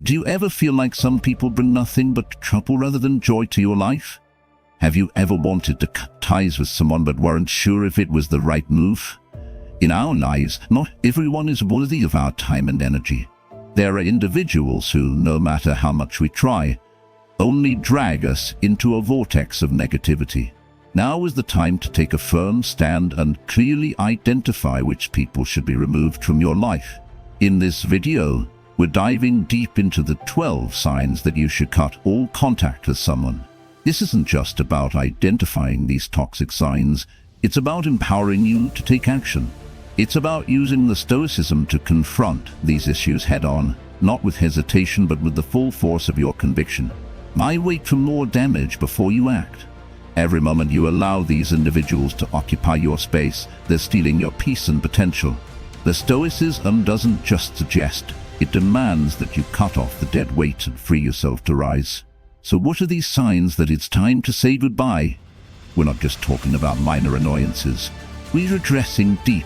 Do you ever feel like some people bring nothing but trouble rather than joy to your life? Have you ever wanted to cut ties with someone but weren't sure if it was the right move? In our lives, not everyone is worthy of our time and energy. There are individuals who, no matter how much we try, only drag us into a vortex of negativity. Now is the time to take a firm stand and clearly identify which people should be removed from your life. In this video, we're diving deep into the 12 signs that you should cut all contact with someone. This isn't just about identifying these toxic signs, it's about empowering you to take action. It's about using the Stoicism to confront these issues head-on, not with hesitation but with the full force of your conviction. Why wait for more damage before you act? Every moment you allow these individuals to occupy your space, they're stealing your peace and potential. The Stoicism doesn't just suggest, it demands that you cut off the dead weight and free yourself to rise. So what are these signs that it's time to say goodbye? We're not just talking about minor annoyances. We're addressing deep,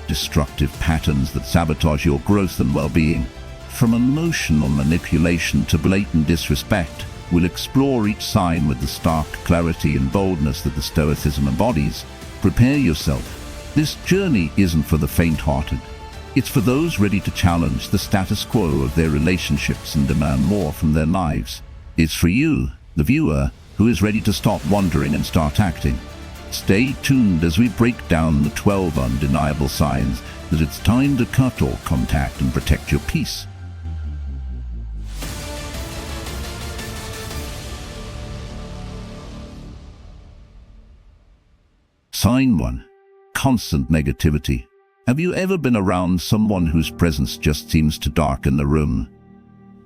destructive patterns that sabotage your growth and well-being. From emotional manipulation to blatant disrespect, we'll explore each sign with the stark clarity and boldness that the Stoicism embodies. Prepare yourself. This journey isn't for the faint-hearted. It's for those ready to challenge the status quo of their relationships and demand more from their lives. It's for you, the viewer, who is ready to stop wondering and start acting. Stay tuned as we break down the 12 undeniable signs that it's time to cut all contact and protect your peace. Sign 1. Constant negativity. Have you ever been around someone whose presence just seems to darken the room?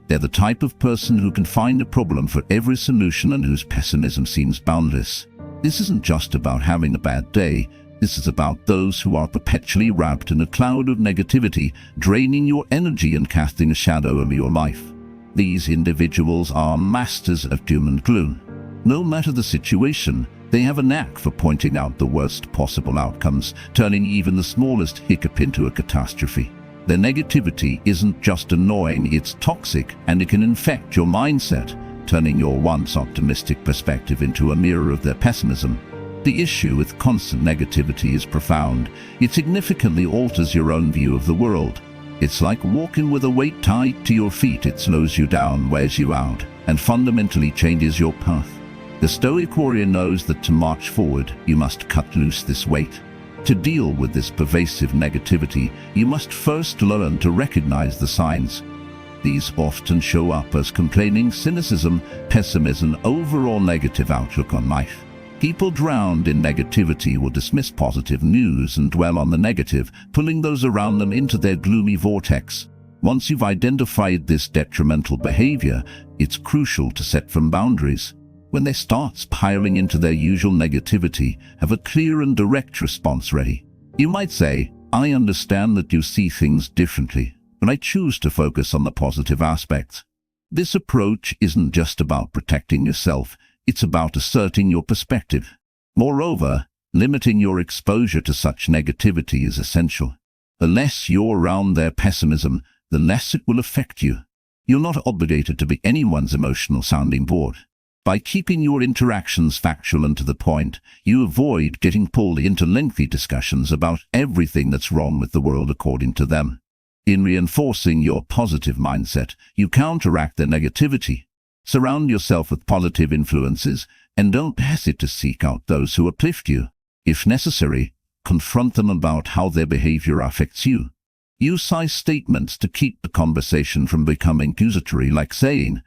They're the type of person who can find a problem for every solution and whose pessimism seems boundless. This isn't just about having a bad day. This is about those who are perpetually wrapped in a cloud of negativity, draining your energy and casting a shadow over your life. These individuals are masters of doom and gloom. No matter the situation, they have a knack for pointing out the worst possible outcomes, turning even the smallest hiccup into a catastrophe. Their negativity isn't just annoying, it's toxic, and it can infect your mindset, turning your once optimistic perspective into a mirror of their pessimism. The issue with constant negativity is profound. It significantly alters your own view of the world. It's like walking with a weight tied to your feet. It slows you down, wears you out, and fundamentally changes your path. The Stoic warrior knows that to march forward, you must cut loose this weight. To deal with this pervasive negativity, you must first learn to recognize the signs. These often show up as complaining, cynicism, pessimism, overall negative outlook on life. People drowned in negativity will dismiss positive news and dwell on the negative, pulling those around them into their gloomy vortex. Once you've identified this detrimental behavior, it's crucial to set firm boundaries. When they start spiraling into their usual negativity, have a clear and direct response ready. You might say, I understand that you see things differently, but I choose to focus on the positive aspects. This approach isn't just about protecting yourself, it's about asserting your perspective. Moreover, limiting your exposure to such negativity is essential. The less you're around their pessimism, the less it will affect you. You're not obligated to be anyone's emotional sounding board. By keeping your interactions factual and to the point, you avoid getting pulled into lengthy discussions about everything that's wrong with the world according to them. In reinforcing your positive mindset, you counteract their negativity. Surround yourself with positive influences and don't hesitate to seek out those who uplift you. If necessary, confront them about how their behavior affects you. Use I statements to keep the conversation from becoming accusatory, like saying,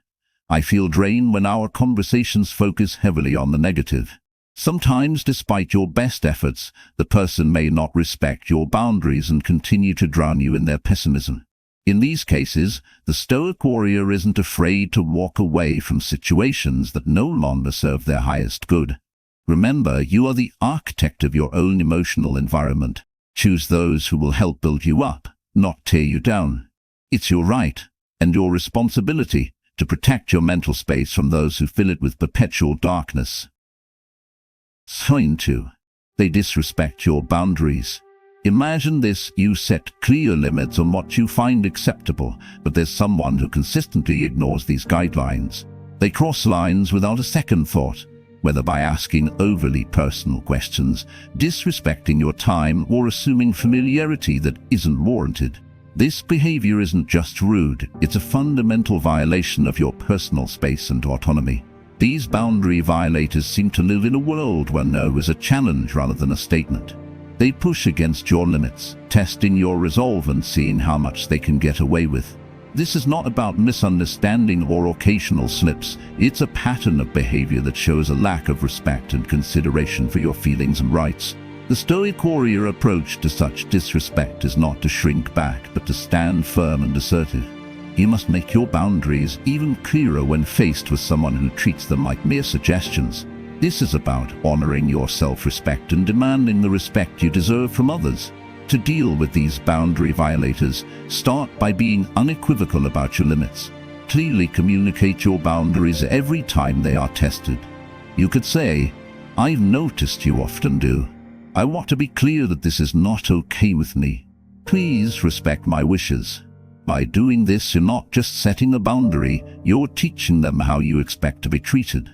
I feel drained when our conversations focus heavily on the negative. Sometimes, despite your best efforts, the person may not respect your boundaries and continue to drown you in their pessimism. In these cases, the Stoic warrior isn't afraid to walk away from situations that no longer serve their highest good. Remember, you are the architect of your own emotional environment. Choose those who will help build you up, not tear you down. It's your right and your responsibility to protect your mental space from those who fill it with perpetual darkness. Sign 2. They disrespect your boundaries. Imagine this: you set clear limits on what you find acceptable, but there's someone who consistently ignores these guidelines. They cross lines without a second thought, whether by asking overly personal questions, disrespecting your time, or assuming familiarity that isn't warranted. This behavior isn't just rude, it's a fundamental violation of your personal space and autonomy. These boundary violators seem to live in a world where no is a challenge rather than a statement. They push against your limits, testing your resolve and seeing how much they can get away with. This is not about misunderstanding or occasional slips. It's a pattern of behavior that shows a lack of respect and consideration for your feelings and rights. The Stoic warrior approach to such disrespect is not to shrink back, but to stand firm and assertive. You must make your boundaries even clearer when faced with someone who treats them like mere suggestions. This is about honoring your self-respect and demanding the respect you deserve from others. To deal with these boundary violators, start by being unequivocal about your limits. Clearly communicate your boundaries every time they are tested. You could say, "I've noticed you often do. I want to be clear that this is not okay with me. Please respect my wishes." By doing this, you're not just setting a boundary, you're teaching them how you expect to be treated.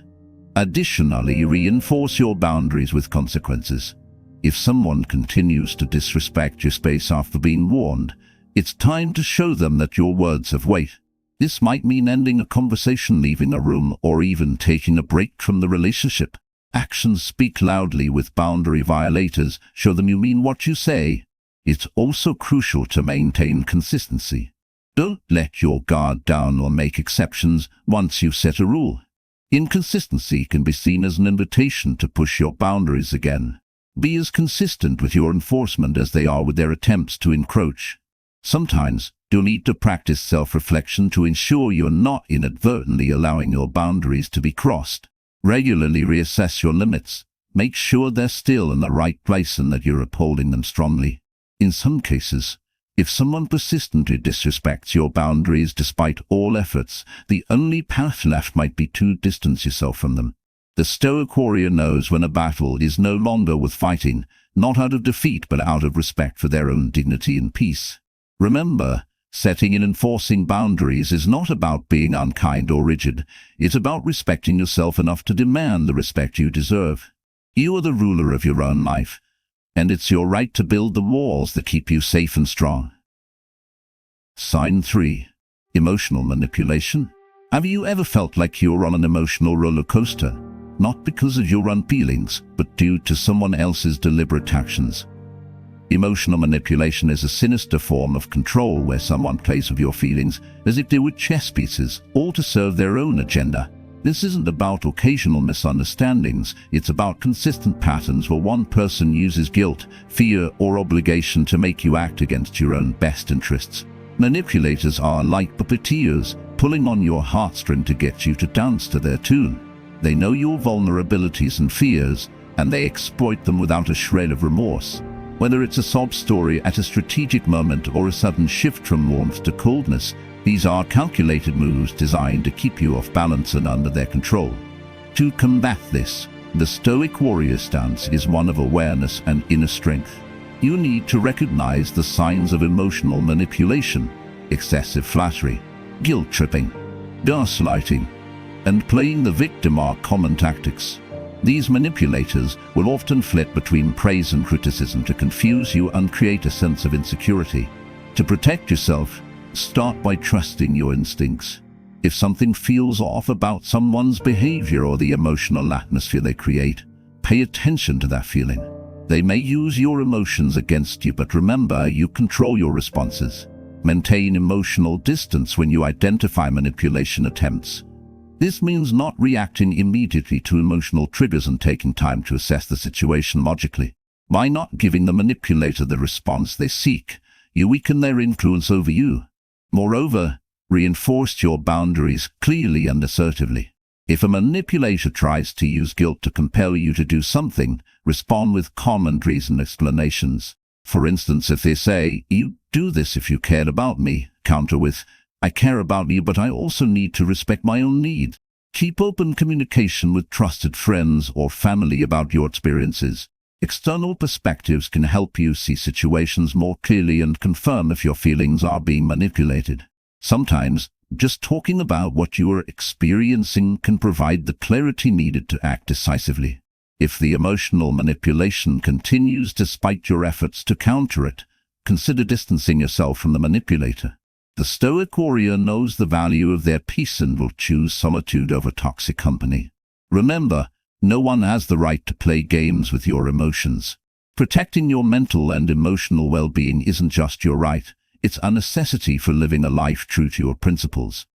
Additionally, reinforce your boundaries with consequences. If someone continues to disrespect your space after being warned, it's time to show them that your words have weight. This might mean ending a conversation, leaving a room, or even taking a break from the relationship. Actions speak loudly with boundary violators. Show them you mean what you say. It's also crucial to maintain consistency. Don't let your guard down or make exceptions once you've set a rule. Inconsistency can be seen as an invitation to push your boundaries again. Be as consistent with your enforcement as they are with their attempts to encroach. Sometimes you'll need to practice self-reflection to ensure you're not inadvertently allowing your boundaries to be crossed. Regularly reassess your limits. Make sure they're still in the right place and that you're upholding them strongly. In some cases, if someone persistently disrespects your boundaries despite all efforts, the only path left might be to distance yourself from them. The Stoic warrior knows when a battle is no longer worth fighting, not out of defeat but out of respect for their own dignity and peace. Remember, setting and enforcing boundaries is not about being unkind or rigid. It's about respecting yourself enough to demand the respect you deserve. You are the ruler of your own life, and it's your right to build the walls that keep you safe and strong. Sign 3. Emotional manipulation. Have you ever felt like you're on an emotional roller coaster? Not because of your own feelings, but due to someone else's deliberate actions. Emotional manipulation is a sinister form of control where someone plays with your feelings as if they were chess pieces, all to serve their own agenda. This isn't about occasional misunderstandings, it's about consistent patterns where one person uses guilt, fear, or obligation to make you act against your own best interests. Manipulators are like puppeteers, pulling on your heartstring to get you to dance to their tune. They know your vulnerabilities and fears, and they exploit them without a shred of remorse. Whether it's a sob story at a strategic moment or a sudden shift from warmth to coldness, these are calculated moves designed to keep you off balance and under their control. To combat this, the Stoic warrior stance is one of awareness and inner strength. You need to recognize the signs of emotional manipulation: excessive flattery, guilt-tripping, gaslighting, and playing the victim are common tactics. These manipulators will often flit between praise and criticism to confuse you and create a sense of insecurity. To protect yourself, start by trusting your instincts. If something feels off about someone's behavior or the emotional atmosphere they create, pay attention to that feeling. They may use your emotions against you, but remember, you control your responses. Maintain emotional distance when you identify manipulation attempts. This means not reacting immediately to emotional triggers and taking time to assess the situation logically. By not giving the manipulator the response they seek, you weaken their influence over you. Moreover, reinforce your boundaries clearly and assertively. If a manipulator tries to use guilt to compel you to do something, respond with calm and reasoned explanations. For instance, if they say, "You do this if you cared about me," counter with, "I care about you, but I also need to respect my own needs." Keep open communication with trusted friends or family about your experiences. External perspectives can help you see situations more clearly and confirm if your feelings are being manipulated. Sometimes, just talking about what you are experiencing can provide the clarity needed to act decisively. If the emotional manipulation continues despite your efforts to counter it, consider distancing yourself from the manipulator. The Stoic warrior knows the value of their peace and will choose solitude over toxic company. Remember, no one has the right to play games with your emotions. Protecting your mental and emotional well-being isn't just your right, it's a necessity for living a life true to your principles.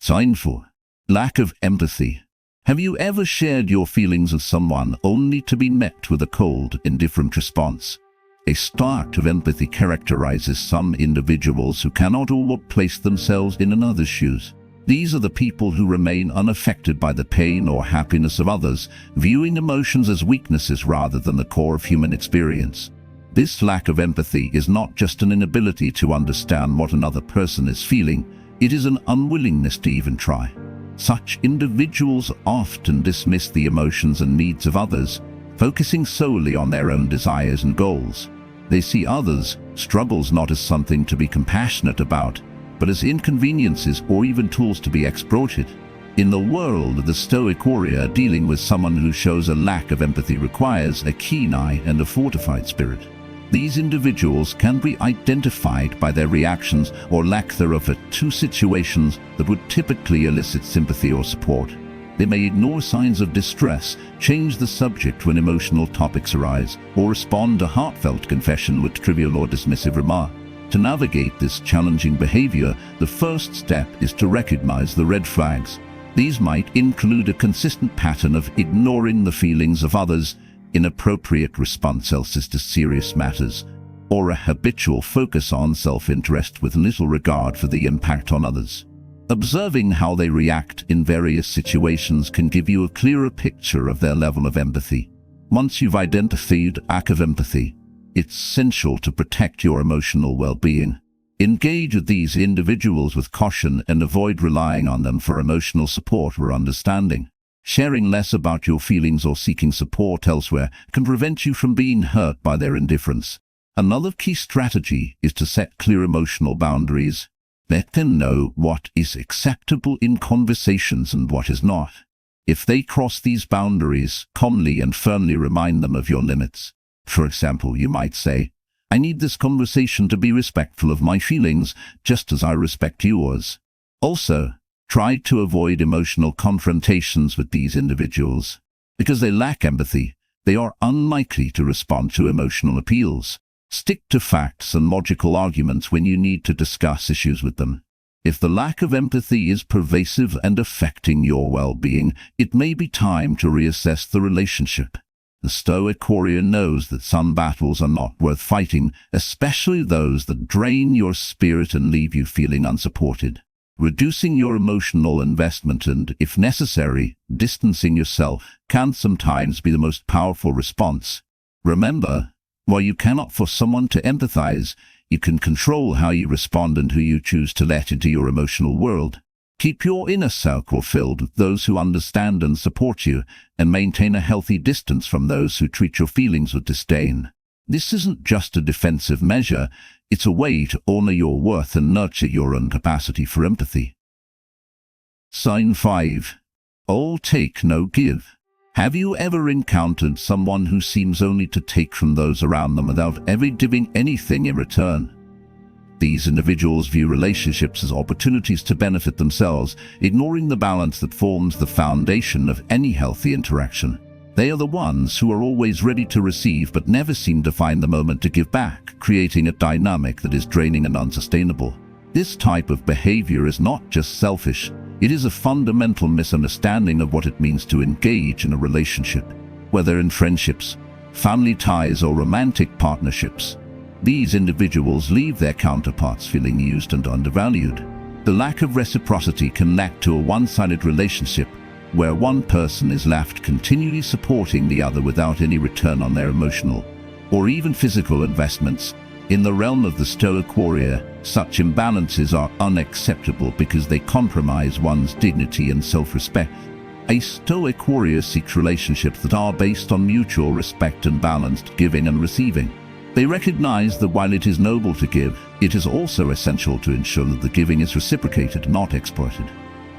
Sign 4. Lack of empathy. Have you ever shared your feelings with someone only to be met with a cold, indifferent response? A start of empathy characterizes some individuals who cannot or will place themselves in another's shoes. These are the people who remain unaffected by the pain or happiness of others, viewing emotions as weaknesses rather than the core of human experience. This lack of empathy is not just an inability to understand what another person is feeling, it is an unwillingness to even try. Such individuals often dismiss the emotions and needs of others, focusing solely on their own desires and goals. They see others' struggles not as something to be compassionate about, but as inconveniences or even tools to be exploited. In the world of the Stoic warrior, dealing with someone who shows a lack of empathy requires a keen eye and a fortified spirit. These individuals can be identified by their reactions or lack thereof to situations that would typically elicit sympathy or support. They may ignore signs of distress, change the subject when emotional topics arise, or respond to heartfelt confession with trivial or dismissive remark. To navigate this challenging behavior, the first step is to recognize the red flags. These might include a consistent pattern of ignoring the feelings of others, inappropriate responses to serious matters, or a habitual focus on self-interest with little regard for the impact on others. Observing how they react in various situations can give you a clearer picture of their level of empathy. Once you've identified lack of empathy, it's essential to protect your emotional well-being. Engage with these individuals with caution and avoid relying on them for emotional support or understanding. Sharing less about your feelings or seeking support elsewhere can prevent you from being hurt by their indifference. Another key strategy is to set clear emotional boundaries. Let them know what is acceptable in conversations and what is not. If they cross these boundaries, calmly and firmly remind them of your limits. For example, you might say, "I need this conversation to be respectful of my feelings, just as I respect yours." Also, try to avoid emotional confrontations with these individuals. Because they lack empathy, they are unlikely to respond to emotional appeals. Stick to facts and logical arguments when you need to discuss issues with them. If the lack of empathy is pervasive and affecting your well-being, it may be time to reassess the relationship. The Stoic warrior knows that some battles are not worth fighting, especially those that drain your spirit and leave you feeling unsupported. Reducing your emotional investment and, if necessary, distancing yourself can sometimes be the most powerful response. Remember, while you cannot force someone to empathize, you can control how you respond and who you choose to let into your emotional world. Keep your inner circle filled with those who understand and support you, and maintain a healthy distance from those who treat your feelings with disdain. This isn't just a defensive measure, it's a way to honor your worth and nurture your own capacity for empathy. Sign 5. All take, no give. Have you ever encountered someone who seems only to take from those around them without ever giving anything in return? These individuals view relationships as opportunities to benefit themselves, ignoring the balance that forms the foundation of any healthy interaction. They are the ones who are always ready to receive but never seem to find the moment to give back, creating a dynamic that is draining and unsustainable. This type of behavior is not just selfish, it is a fundamental misunderstanding of what it means to engage in a relationship, whether in friendships, family ties, or romantic partnerships. These individuals leave their counterparts feeling used and undervalued. The lack of reciprocity can lead to a one-sided relationship where one person is left continually supporting the other without any return on their emotional or even physical investments. In the realm of the Stoic warrior, such imbalances are unacceptable because they compromise one's dignity and self-respect. A Stoic warrior seeks relationships that are based on mutual respect and balanced giving and receiving. They recognize that while it is noble to give, it is also essential to ensure that the giving is reciprocated, not exploited.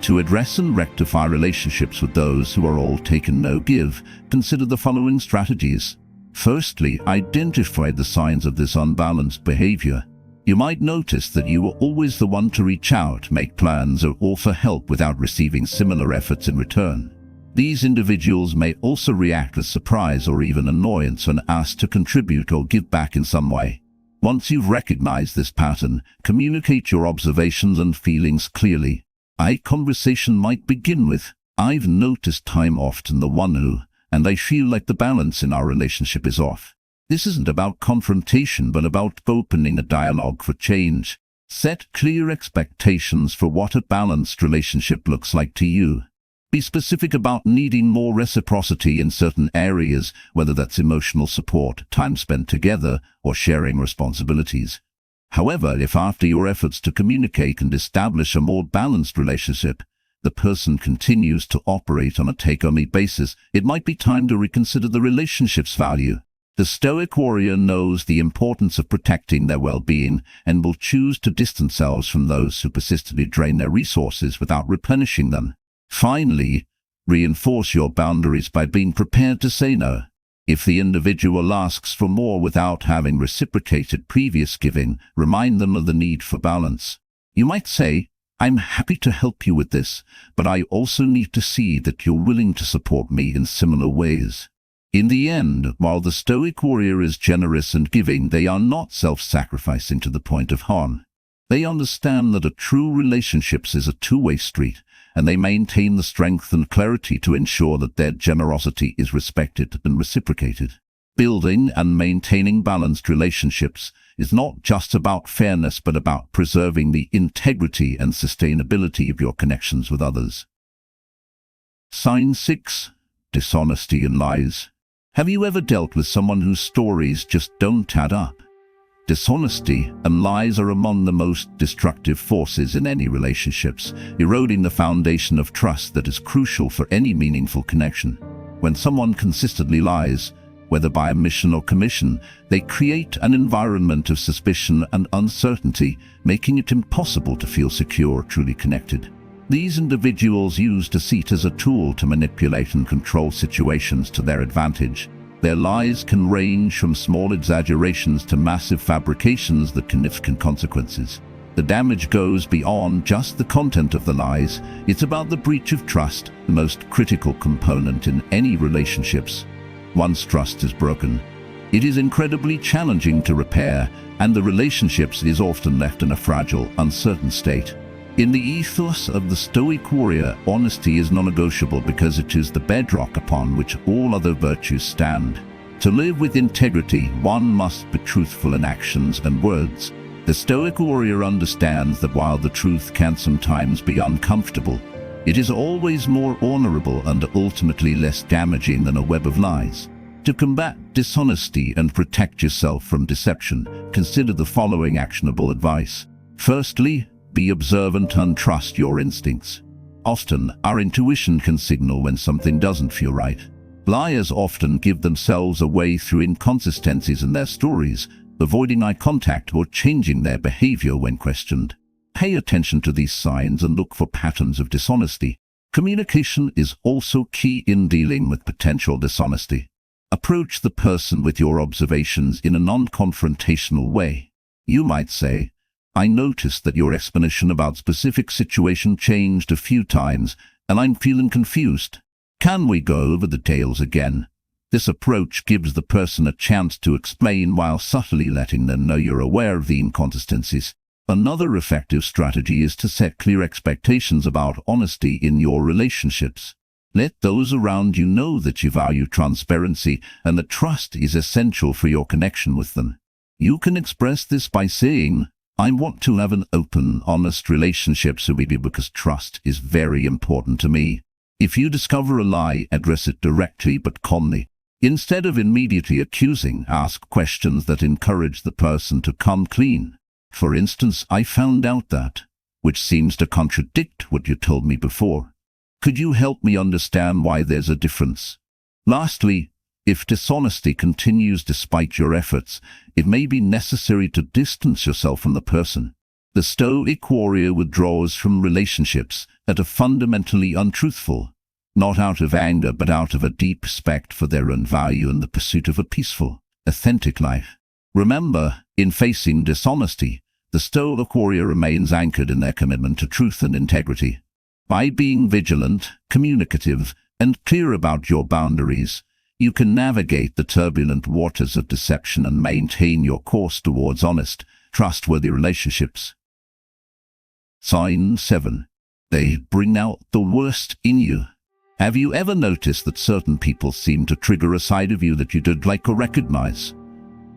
To address and rectify relationships with those who are all take and no give, consider the following strategies. Firstly, identify the signs of this unbalanced behavior. You might notice that you are always the one to reach out, make plans, or offer help without receiving similar efforts in return. These individuals may also react with surprise or even annoyance when asked to contribute or give back in some way. Once you've recognized this pattern, communicate your observations and feelings clearly. A conversation might begin with, "I've noticed I'm often the one who, and I feel like the balance in our relationship is off." This isn't about confrontation, but about opening a dialogue for change. Set clear expectations for what a balanced relationship looks like to you. Be specific about needing more reciprocity in certain areas, whether that's emotional support, time spent together, or sharing responsibilities. However, if after your efforts to communicate and establish a more balanced relationship, the person continues to operate on a take-only basis, it might be time to reconsider the relationship's value. The Stoic warrior knows the importance of protecting their well-being and will choose to distance themselves from those who persistently drain their resources without replenishing them. Finally, reinforce your boundaries by being prepared to say no. If the individual asks for more without having reciprocated previous giving, remind them of the need for balance. You might say, "I'm happy to help you with this, but I also need to see that you're willing to support me in similar ways." In the end, while the Stoic warrior is generous and giving, they are not self-sacrificing to the point of harm. They understand that a true relationship is a two-way street, and they maintain the strength and clarity to ensure that their generosity is respected and reciprocated. Building and maintaining balanced relationships is not just about fairness, but about preserving the integrity and sustainability of your connections with others. Sign 6. Dishonesty and lies. Have you ever dealt with someone whose stories just don't add up? Dishonesty and lies are among the most destructive forces in any relationships, eroding the foundation of trust that is crucial for any meaningful connection. When someone consistently lies, whether by omission or commission, they create an environment of suspicion and uncertainty, making it impossible to feel secure or truly connected. These individuals use deceit as a tool to manipulate and control situations to their advantage. Their lies can range from small exaggerations to massive fabrications that can have significant consequences. The damage goes beyond just the content of the lies. It's about the breach of trust, the most critical component in any relationships. Once trust is broken, it is incredibly challenging to repair, and the relationships is often left in a fragile, uncertain state. In the ethos of the Stoic warrior, honesty is non-negotiable because it is the bedrock upon which all other virtues stand. To live with integrity, one must be truthful in actions and words. The Stoic warrior understands that while the truth can sometimes be uncomfortable, it is always more honorable and ultimately less damaging than a web of lies. To combat dishonesty and protect yourself from deception, consider the following actionable advice. Firstly, be observant and trust your instincts. Often, our intuition can signal when something doesn't feel right. Liars often give themselves away through inconsistencies in their stories, avoiding eye contact or changing their behavior when questioned. Pay attention to these signs and look for patterns of dishonesty. Communication is also key in dealing with potential dishonesty. Approach the person with your observations in a non-confrontational way. You might say, "I noticed that your explanation about specific situation changed a few times, and I'm feeling confused. Can we go over the details again?" This approach gives the person a chance to explain while subtly letting them know you're aware of the inconsistencies. Another effective strategy is to set clear expectations about honesty in your relationships. Let those around you know that you value transparency and that trust is essential for your connection with them. You can express this by saying, "I want to have an open, honest relationship because trust is very important to me." If you discover a lie, address it directly but calmly. Instead of immediately accusing, ask questions that encourage the person to come clean. For instance, "I found out that," which seems to contradict what you told me before. Could you help me understand why there's a difference? Lastly, if dishonesty continues despite your efforts, it may be necessary to distance yourself from the person. The Stoic warrior withdraws from relationships that are fundamentally untruthful, not out of anger but out of a deep respect for their own value and the pursuit of a peaceful, authentic life. Remember, in facing dishonesty, the Stoic warrior remains anchored in their commitment to truth and integrity. By being vigilant, communicative, and clear about your boundaries, you can navigate the turbulent waters of deception and maintain your course towards honest, trustworthy relationships. Sign 7. They bring out the worst in you. Have you ever noticed that certain people seem to trigger a side of you that you don't like or recognize?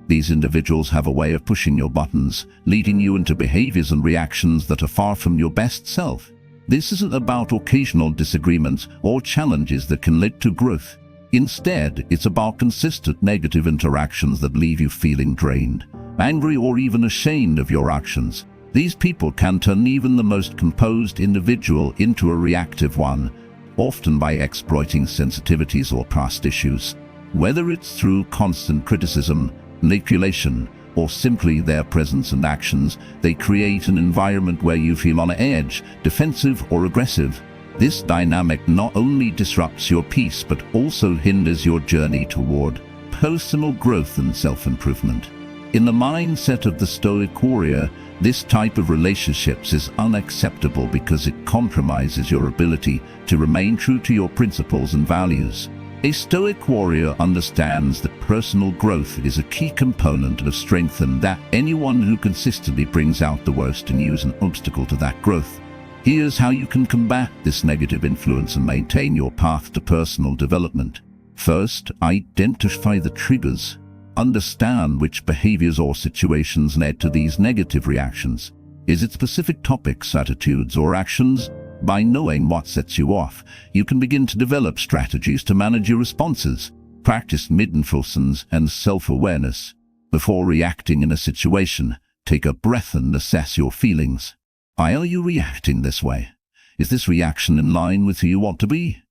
These individuals have a way of pushing your buttons, leading you into behaviors and reactions that are far from your best self. This isn't about occasional disagreements or challenges that can lead to growth. Instead, it's about consistent negative interactions that leave you feeling drained, angry, or even ashamed of your actions. These people can turn even the most composed individual into a reactive one, often by exploiting sensitivities or past issues. Whether it's through constant criticism, manipulation, or simply their presence and actions, they create an environment where you feel on edge, defensive, or aggressive. This dynamic not only disrupts your peace but also hinders your journey toward personal growth and self-improvement. In the mindset of the Stoic warrior, this type of relationships is unacceptable because it compromises your ability to remain true to your principles and values. A Stoic warrior understands that personal growth is a key component of strength and that anyone who consistently brings out the worst in you is an obstacle to that growth. Here's how you can combat this negative influence and maintain your path to personal development. First, identify the triggers. Understand which behaviors or situations led to these negative reactions. Is it specific topics, attitudes, or actions? By knowing what sets you off, you can begin to develop strategies to manage your responses. Practice mindfulness and self-awareness. Before reacting in a situation, take a breath and assess your feelings. Why are you reacting this way? Is this reaction in line with who you want to be?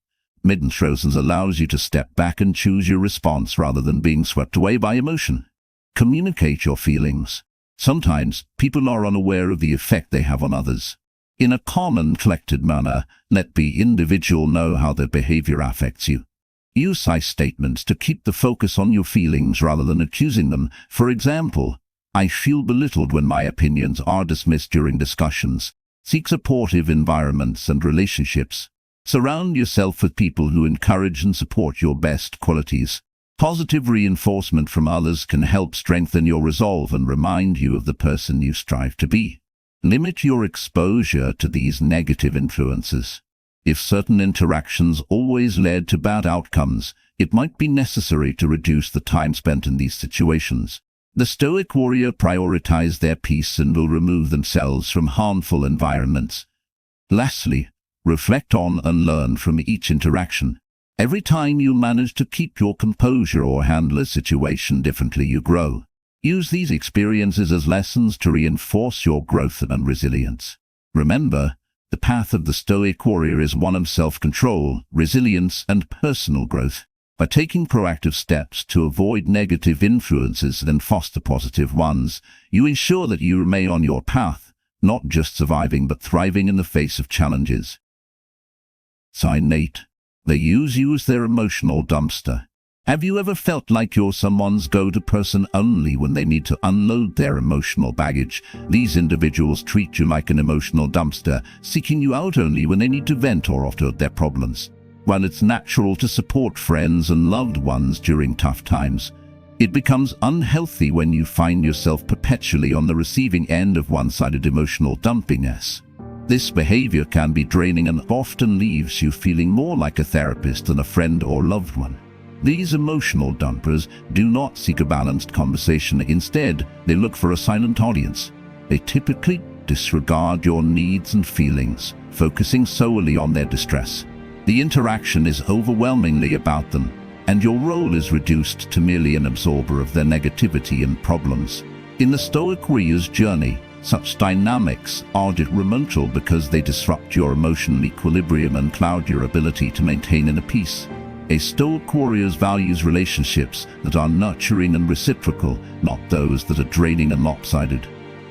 Mindfulness allows you to step back and choose your response rather than being swept away by emotion. Communicate your feelings. Sometimes people are unaware of the effect they have on others. In a calm and collected manner, let the individual know how their behavior affects you. Use I statements to keep the focus on your feelings rather than accusing them. For example, I feel belittled when my opinions are dismissed during discussions. Seek supportive environments and relationships. Surround yourself with people who encourage and support your best qualities. Positive reinforcement from others can help strengthen your resolve and remind you of the person you strive to be. Limit your exposure to these negative influences. If certain interactions always led to bad outcomes, it might be necessary to reduce the time spent in these situations. The Stoic warrior prioritizes their peace and will remove themselves from harmful environments. Lastly, reflect on and learn from each interaction. Every time you manage to keep your composure or handle a situation differently, you grow. Use these experiences as lessons to reinforce your growth and resilience. Remember, the path of the Stoic warrior is one of self-control, resilience, and personal growth. By taking proactive steps to avoid negative influences and foster positive ones, you ensure that you remain on your path, not just surviving but thriving in the face of challenges. Sign 8. They use you as their emotional dumpster. Have you ever felt like you're someone's go-to person only when they need to unload their emotional baggage? These individuals treat you like an emotional dumpster, seeking you out only when they need to vent or offload their problems. While it's natural to support friends and loved ones during tough times, it becomes unhealthy when you find yourself perpetually on the receiving end of one-sided emotional dumpingness. This behavior can be draining and often leaves you feeling more like a therapist than a friend or loved one. These emotional dumpers do not seek a balanced conversation. Instead, they look for a silent audience. They typically disregard your needs and feelings, focusing solely on their distress. The interaction is overwhelmingly about them, and your role is reduced to merely an absorber of their negativity and problems. In the Stoic warrior's journey, Such dynamics are detrimental because they disrupt your emotional equilibrium and cloud your ability to maintain inner peace. A Stoic warrior values relationships that are nurturing and reciprocal, not those that are draining and lopsided.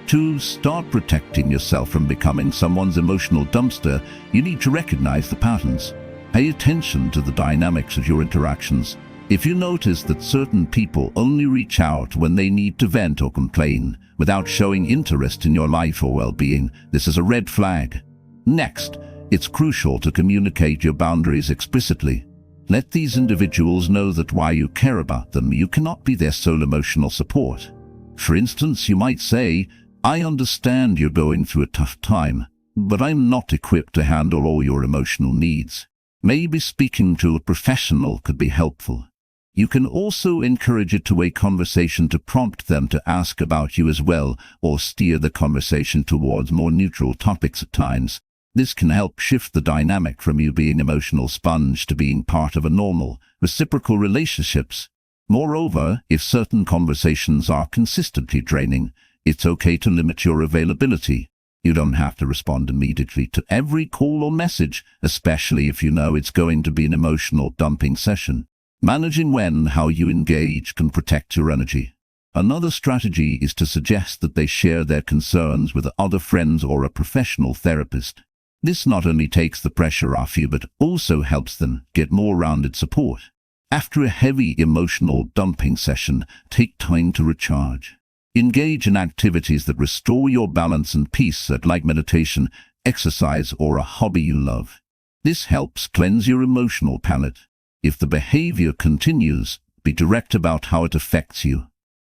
To start protecting yourself from becoming someone's emotional dumpster, you need to recognize the patterns. Pay attention to the dynamics of your interactions. If you notice that certain people only reach out when they need to vent or complain, without showing interest in your life or well-being, this is a red flag. Next, it's crucial to communicate your boundaries explicitly. Let these individuals know that while you care about them, you cannot be their sole emotional support. For instance, you might say, "I understand you're going through a tough time, but I'm not equipped to handle all your emotional needs." Maybe speaking to a professional could be helpful. You can also encourage a two-way conversation to prompt them to ask about you as well, or steer the conversation towards more neutral topics at times. This can help shift the dynamic from you being an emotional sponge to being part of a normal, reciprocal relationships. Moreover, if certain conversations are consistently draining, it's okay to limit your availability. You don't have to respond immediately to every call or message, especially if you know it's going to be an emotional dumping session. Managing when and how you engage can protect your energy. Another strategy is to suggest that they share their concerns with other friends or a professional therapist. This not only takes the pressure off you, but also helps them get more rounded support. After a heavy emotional dumping session, take time to recharge. Engage in activities that restore your balance and peace, like meditation, exercise, or a hobby you love. This helps cleanse your emotional palate. If the behavior continues, be direct about how it affects you.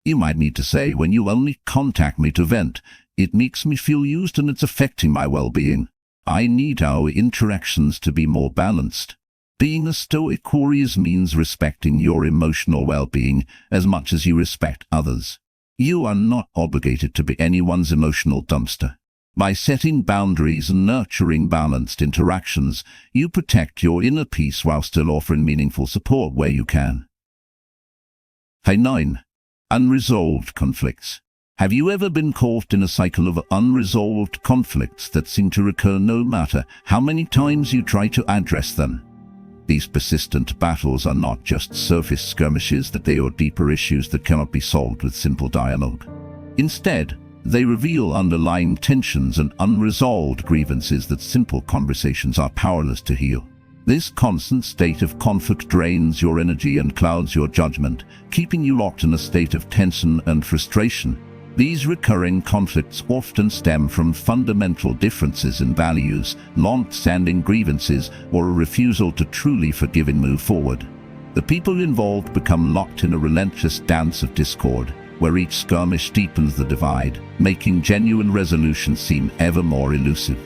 You might need to say, "When you only contact me to vent, it makes me feel used and it's affecting my well-being. I need our interactions to be more balanced." Being a Stoic warrior means respecting your emotional well-being as much as you respect others. You are not obligated to be anyone's emotional dumpster. By setting boundaries and nurturing balanced interactions, you protect your inner peace while still offering meaningful support where you can. 9. Unresolved conflicts. Have you ever been caught in a cycle of unresolved conflicts that seem to recur no matter how many times you try to address them? These persistent battles are not just surface skirmishes, that they are deeper issues that cannot be solved with simple dialogue. Instead, they reveal underlying tensions and unresolved grievances that simple conversations are powerless to heal. This constant state of conflict drains your energy and clouds your judgment, keeping you locked in a state of tension and frustration. These recurring conflicts often stem from fundamental differences in values, long-standing grievances, or a refusal to truly forgive and move forward. The people involved become locked in a relentless dance of discord, where each skirmish deepens the divide, making genuine resolution seem ever more elusive.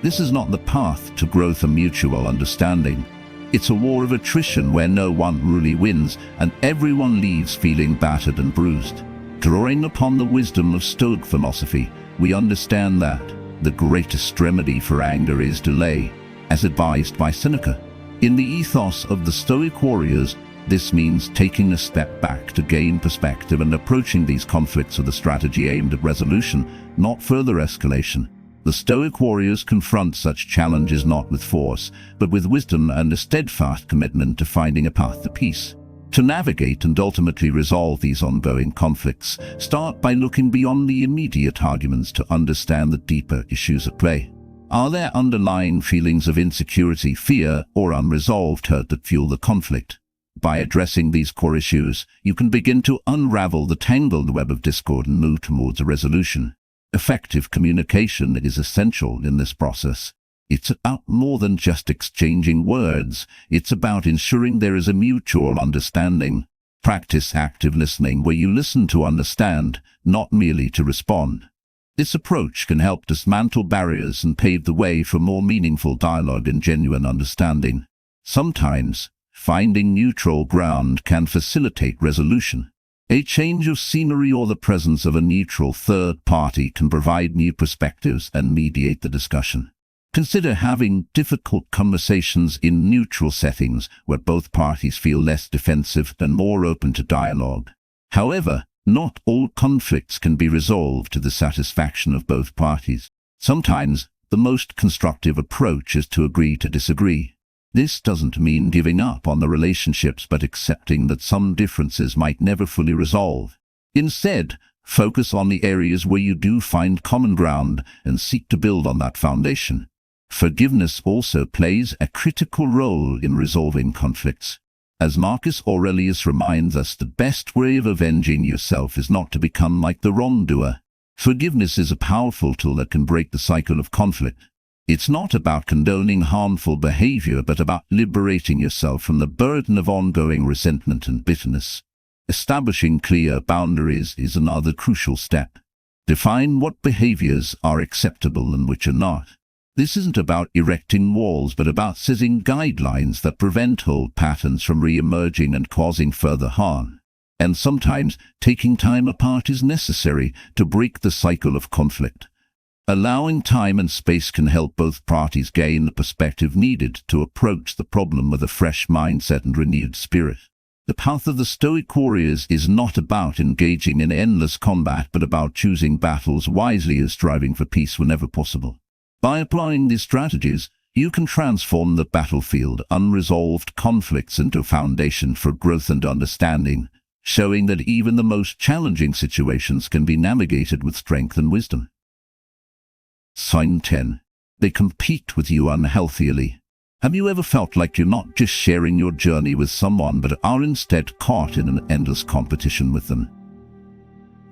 This is not the path to growth and mutual understanding. It's a war of attrition where no one really wins and everyone leaves feeling battered and bruised. Drawing upon the wisdom of Stoic philosophy, we understand that the greatest remedy for anger is delay, as advised by Seneca. In the ethos of the Stoic warriors, this means taking a step back to gain perspective and approaching these conflicts with a strategy aimed at resolution, not further escalation. The Stoic warriors confront such challenges not with force, but with wisdom and a steadfast commitment to finding a path to peace. To navigate and ultimately resolve these ongoing conflicts, start by looking beyond the immediate arguments to understand the deeper issues at play. Are there underlying feelings of insecurity, fear, or unresolved hurt that fuel the conflict? By addressing these core issues, you can begin to unravel the tangled web of discord and move towards a resolution. Effective communication is essential in this process. It's about more than just exchanging words. It's about ensuring there is a mutual understanding. Practice active listening, where you listen to understand, not merely to respond. This approach can help dismantle barriers and pave the way for more meaningful dialogue and genuine understanding. Sometimes, finding neutral ground can facilitate resolution. A change of scenery or the presence of a neutral third party can provide new perspectives and mediate the discussion. Consider having difficult conversations in neutral settings where both parties feel less defensive and more open to dialogue. However, Not all conflicts can be resolved to the satisfaction of both parties. Sometimes, the most constructive approach is to agree to disagree. This doesn't mean giving up on the relationships but accepting that some differences might never fully resolve. Instead, focus on the areas where you do find common ground and seek to build on that foundation. Forgiveness also plays a critical role in resolving conflicts. As Marcus Aurelius reminds us, the best way of avenging yourself is not to become like the wrongdoer. Forgiveness is a powerful tool that can break the cycle of conflict. It's not about condoning harmful behavior, but about liberating yourself from the burden of ongoing resentment and bitterness. Establishing clear boundaries is another crucial step. Define what behaviors are acceptable and which are not. This isn't about erecting walls, but about setting guidelines that prevent old patterns from re-emerging and causing further harm. And sometimes, taking time apart is necessary to break the cycle of conflict. Allowing time and space can help both parties gain the perspective needed to approach the problem with a fresh mindset and renewed spirit. The path of the Stoic warriors is not about engaging in endless combat, but about choosing battles wisely and striving for peace whenever possible. By applying these strategies, you can transform the battlefield unresolved conflicts into a foundation for growth and understanding, showing that even the most challenging situations can be navigated with strength and wisdom. Sign 10. They compete with you unhealthily. Have you ever felt like you're not just sharing your journey with someone, but are instead caught in an endless competition with them?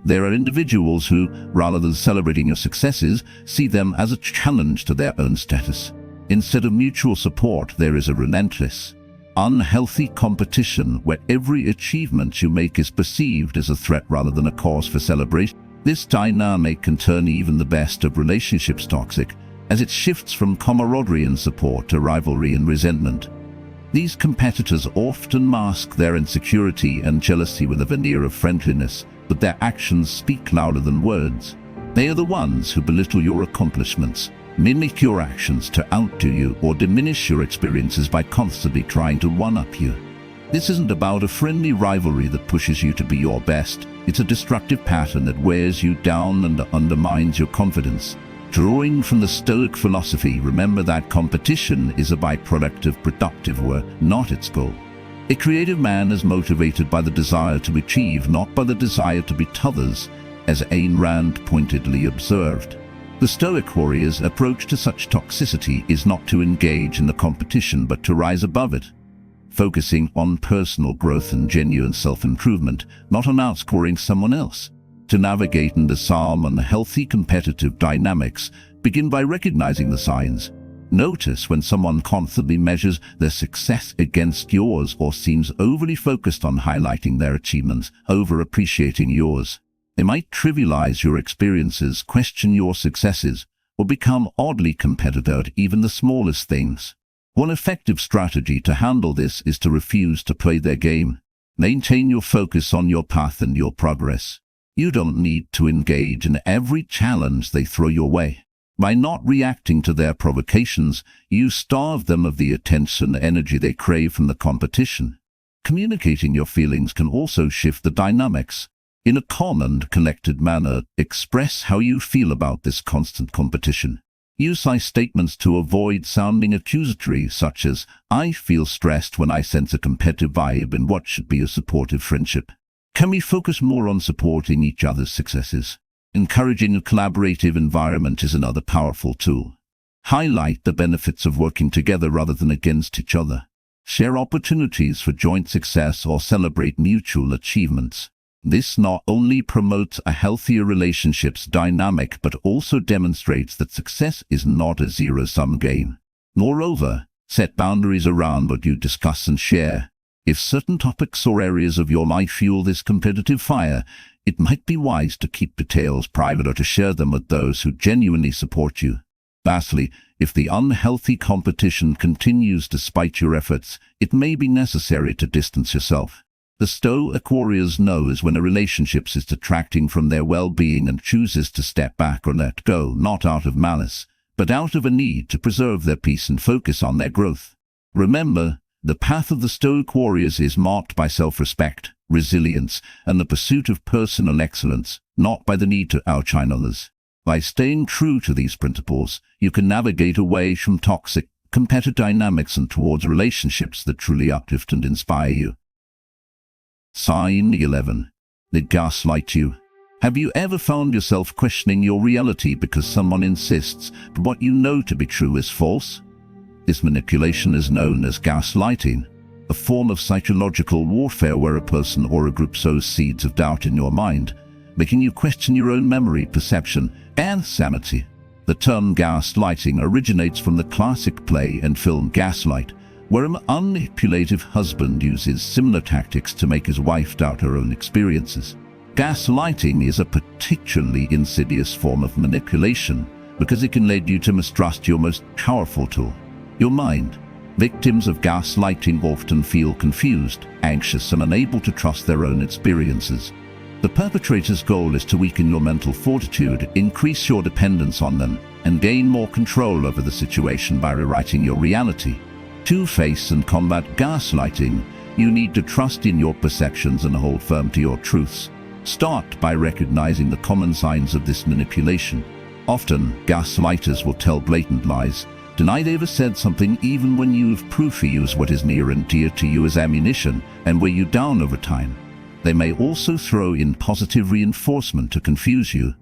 There are individuals who, rather than celebrating your successes, see them as a challenge to their own status. Instead of mutual support, there is a relentless, unhealthy competition where every achievement you make is perceived as a threat rather than a cause for celebration. This dynamic can turn even the best of relationships toxic, as it shifts from camaraderie and support to rivalry and resentment. These competitors often mask their insecurity and jealousy with a veneer of friendliness, but their actions speak louder than words. They are the ones who belittle your accomplishments, mimic your actions to outdo you, or diminish your experiences by constantly trying to one-up you. This isn't about a friendly rivalry that pushes you to be your best. It's a destructive pattern that wears you down and undermines your confidence. Drawing from the Stoic philosophy, remember that competition is a byproduct of productive work, not its goal. A creative man is motivated by the desire to achieve, not by the desire to beat others, as Ayn Rand pointedly observed. The Stoic warrior's approach to such toxicity is not to engage in the competition, but to rise above it, focusing on personal growth and genuine self-improvement, not on outscoring someone else. To navigate and disarm unhealthy competitive dynamics, begin by recognizing the signs. Notice when someone constantly measures their success against yours or seems overly focused on highlighting their achievements over appreciating yours. They might trivialize your experiences, question your successes, or become oddly competitive at even the smallest things. One effective strategy to handle this is to refuse to play their game. Maintain your focus on your path and your progress. You don't need to engage in every challenge they throw your way. By not reacting to their provocations, you starve them of the attention and energy they crave from the competition. Communicating your feelings can also shift the dynamics. In a calm and collected manner, express how you feel about this constant competition. Use I statements to avoid sounding accusatory, such as, "I feel stressed when I sense a competitive vibe in what should be a supportive friendship." Can we focus more on supporting each other's successes? Encouraging a collaborative environment is another powerful tool. Highlight the benefits of working together rather than against each other. Share opportunities for joint success or celebrate mutual achievements. This not only promotes a healthier relationships dynamic, but also demonstrates that success is not a zero-sum game. Moreover, set boundaries around what you discuss and share. If certain topics or areas of your life fuel this competitive fire, it might be wise to keep details private or to share them with those who genuinely support you. Lastly, if the unhealthy competition continues despite your efforts, it may be necessary to distance yourself. The Stoic warriors knows when a relationship is detracting from their well-being and chooses to step back or let go, not out of malice, but out of a need to preserve their peace and focus on their growth. Remember, The path of the Stoic warriors is marked by self-respect, resilience, and the pursuit of personal excellence, not by the need to outshine others. By staying true to these principles, you can navigate away from toxic, competitive dynamics and towards relationships that truly uplift and inspire you. Sign 11. They gaslight you. Have you ever found yourself questioning your reality because someone insists that what you know to be true is false? This manipulation is known as gaslighting, a form of psychological warfare where a person or a group sows seeds of doubt in your mind, making you question your own memory, perception, and sanity. The term gaslighting originates from the classic play and film Gaslight, where an manipulative husband uses similar tactics to make his wife doubt her own experiences. Gaslighting is a particularly insidious form of manipulation because it can lead you to mistrust your most powerful tool, your mind. Victims of gaslighting often feel confused, anxious, and unable to trust their own experiences. The perpetrator's goal is to weaken your mental fortitude, increase your dependence on them, and gain more control over the situation by rewriting your reality. To face and combat gaslighting, you need to trust in your perceptions and hold firm to your truths. Start by recognizing the common signs of this manipulation. Often, gaslighters will tell blatant lies, deny they ever said something even when you have proof, use what is near and dear to you as ammunition, and wear you down over time. They may also throw in positive reinforcement to confuse you,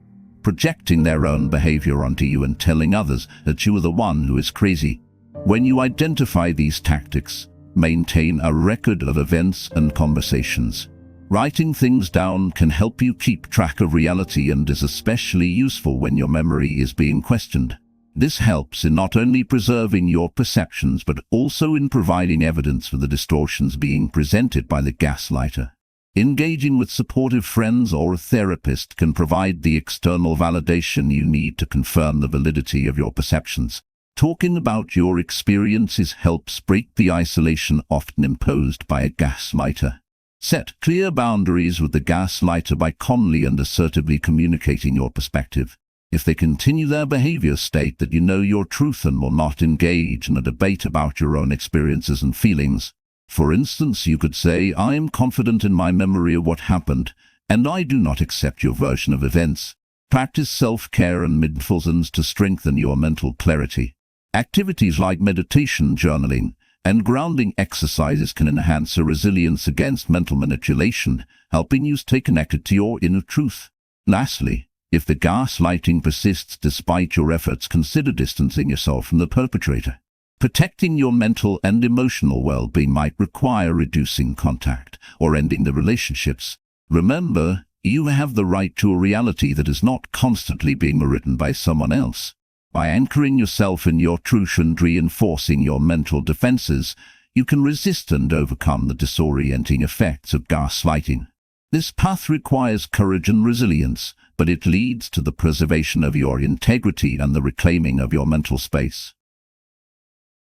projecting their own behavior onto you and telling others that you are the one who is crazy. When you identify these tactics, maintain a record of events and conversations. Writing things down can help you keep track of reality and is especially useful when your memory is being questioned. This helps in not only preserving your perceptions but also in providing evidence for the distortions being presented by the gaslighter. Engaging with supportive friends or a therapist can provide the external validation you need to confirm the validity of your perceptions. Talking about your experiences helps break the isolation often imposed by a gaslighter. Set clear boundaries with the gaslighter by calmly and assertively communicating your perspective. If they continue their behavior, state that you know your truth and will not engage in a debate about your own experiences and feelings. For instance, you could say, "I am confident in my memory of what happened, and I do not accept your version of events." Practice self-care and mindfulness to strengthen your mental clarity. Activities like meditation, journaling, and grounding exercises can enhance your resilience against mental manipulation, helping you stay connected to your inner truth. Lastly, if the gaslighting persists despite your efforts, consider distancing yourself from the perpetrator. Protecting your mental and emotional well-being might require reducing contact or ending the relationships. Remember, you have the right to a reality that is not constantly being written by someone else. By anchoring yourself in your truth and reinforcing your mental defenses, you can resist and overcome the disorienting effects of gaslighting. This path requires courage and resilience, but it leads to the preservation of your integrity and the reclaiming of your mental space.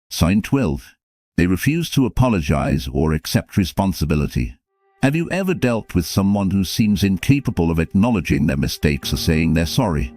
Sign 12. They refuse to apologize or accept responsibility. Have you ever dealt with someone who seems incapable of acknowledging their mistakes or saying they're sorry?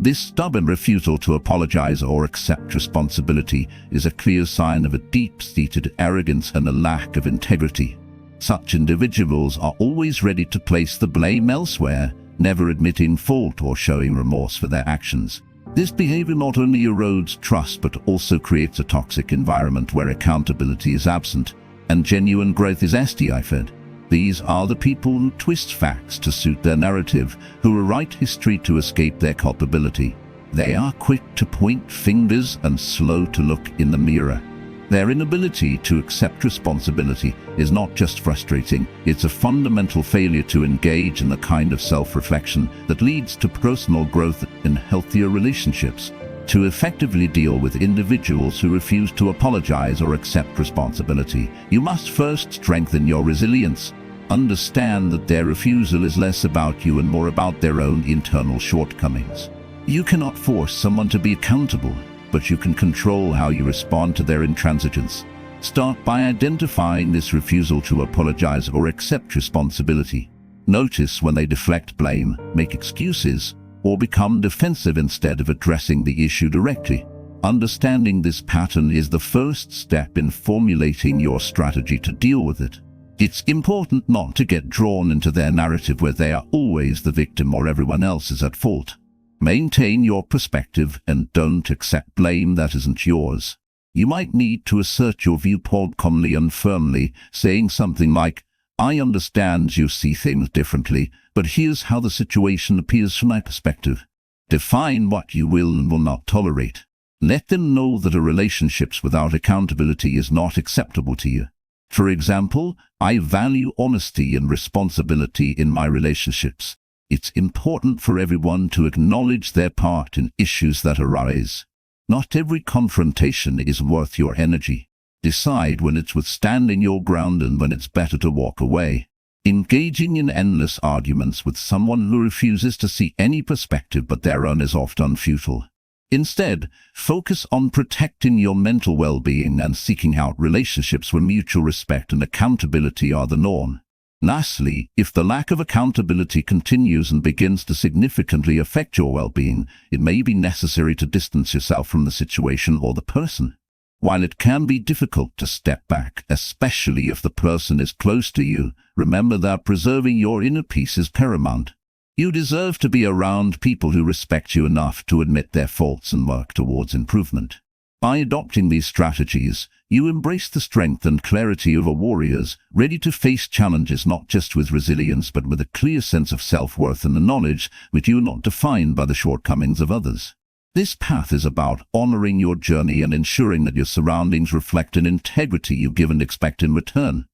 This stubborn refusal to apologize or accept responsibility is a clear sign of a deep-seated arrogance and a lack of integrity. Such individuals are always ready to place the blame elsewhere, never admitting fault or showing remorse for their actions. This behavior not only erodes trust but also creates a toxic environment where accountability is absent and genuine growth is stifled. These are the people who twist facts to suit their narrative, who rewrite history to escape their culpability. They are quick to point fingers and slow to look in the mirror. Their inability to accept responsibility is not just frustrating, it's a fundamental failure to engage in the kind of self-reflection that leads to personal growth and healthier relationships. To effectively deal with individuals who refuse to apologize or accept responsibility, you must first strengthen your resilience. Understand that their refusal is less about you and more about their own internal shortcomings. You cannot force someone to be accountable, but you can control how you respond to their intransigence. Start by identifying this refusal to apologize or accept responsibility. Notice when they deflect blame, make excuses, or become defensive instead of addressing the issue directly. Understanding this pattern is the first step in formulating your strategy to deal with it. It's important not to get drawn into their narrative where they are always the victim or everyone else is at fault. Maintain your perspective and don't accept blame that isn't yours. You might need to assert your viewpoint calmly and firmly, saying something like, "I understand you see things differently, but here's how the situation appears from my perspective." Define what you will and will not tolerate. Let them know that a relationship without accountability is not acceptable to you. For example, I value honesty and responsibility in my relationships. It's important for everyone to acknowledge their part in issues that arise. Not every confrontation is worth your energy. Decide when it's worth standing your ground and when it's better to walk away. Engaging in endless arguments with someone who refuses to see any perspective but their own is often futile. Instead, focus on protecting your mental well-being and seeking out relationships where mutual respect and accountability are the norm. Lastly, if the lack of accountability continues and begins to significantly affect your well-being, it may be necessary to distance yourself from the situation or the person. While it can be difficult to step back, especially if the person is close to you, remember that preserving your inner peace is paramount. You deserve to be around people who respect you enough to admit their faults and work towards improvement. By adopting these strategies, you embrace the strength and clarity of a warrior, ready to face challenges not just with resilience but with a clear sense of self-worth and the knowledge that you are not defined by the shortcomings of others. This path is about honoring your journey and ensuring that your surroundings reflect an integrity you give and expect in return.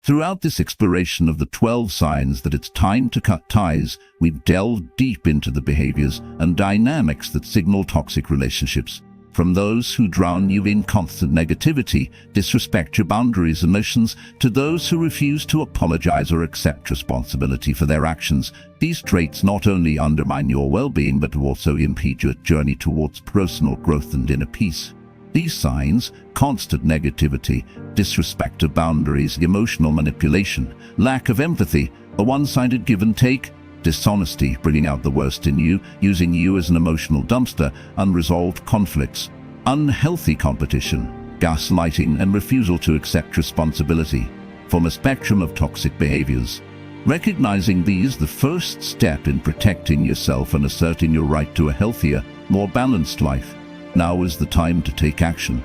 Throughout this exploration of the 12 signs that it's time to cut ties, we've delved deep into the behaviors and dynamics that signal toxic relationships. From those who drown you in constant negativity, disrespect your boundaries and emotions, to those who refuse to apologize or accept responsibility for their actions, these traits not only undermine your well-being but also impede your journey towards personal growth and inner peace. These signs, constant negativity, disrespect of boundaries, emotional manipulation, lack of empathy, a one-sided give and take, dishonesty, bringing out the worst in you, using you as an emotional dumpster, unresolved conflicts, unhealthy competition, gaslighting, and refusal to accept responsibility, form a spectrum of toxic behaviors. Recognizing these, the first step in protecting yourself and asserting your right to a healthier, more balanced life. Now is the time to take action.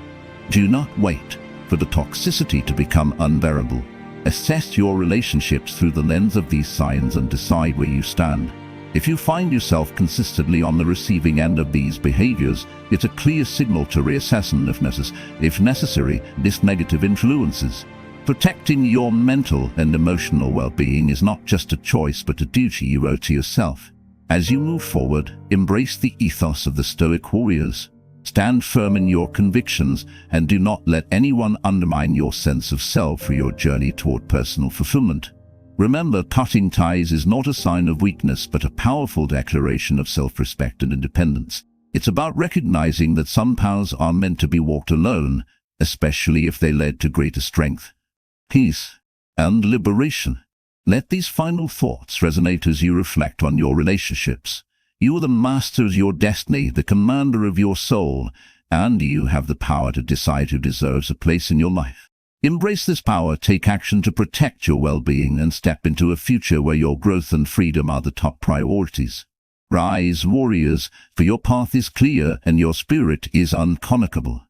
Do not wait for the toxicity to become unbearable. Assess your relationships through the lens of these signs and decide where you stand. If you find yourself consistently on the receiving end of these behaviors, it's a clear signal to reassess and, if necessary, this negative influences. Protecting your mental and emotional well-being is not just a choice but a duty you owe to yourself. As you move forward, embrace the ethos of the Stoic warriors. Stand firm in your convictions and do not let anyone undermine your sense of self for your journey toward personal fulfillment. Remember, cutting ties is not a sign of weakness but a powerful declaration of self-respect and independence. It's about recognizing that some paths are meant to be walked alone, especially if they led to greater strength, peace, and liberation. Let these final thoughts resonate as you reflect on your relationships. You are the master of your destiny, the commander of your soul, and you have the power to decide who deserves a place in your life. Embrace this power, take action to protect your well-being, and step into a future where your growth and freedom are the top priorities. Rise, warriors, for your path is clear and your spirit is unconquerable.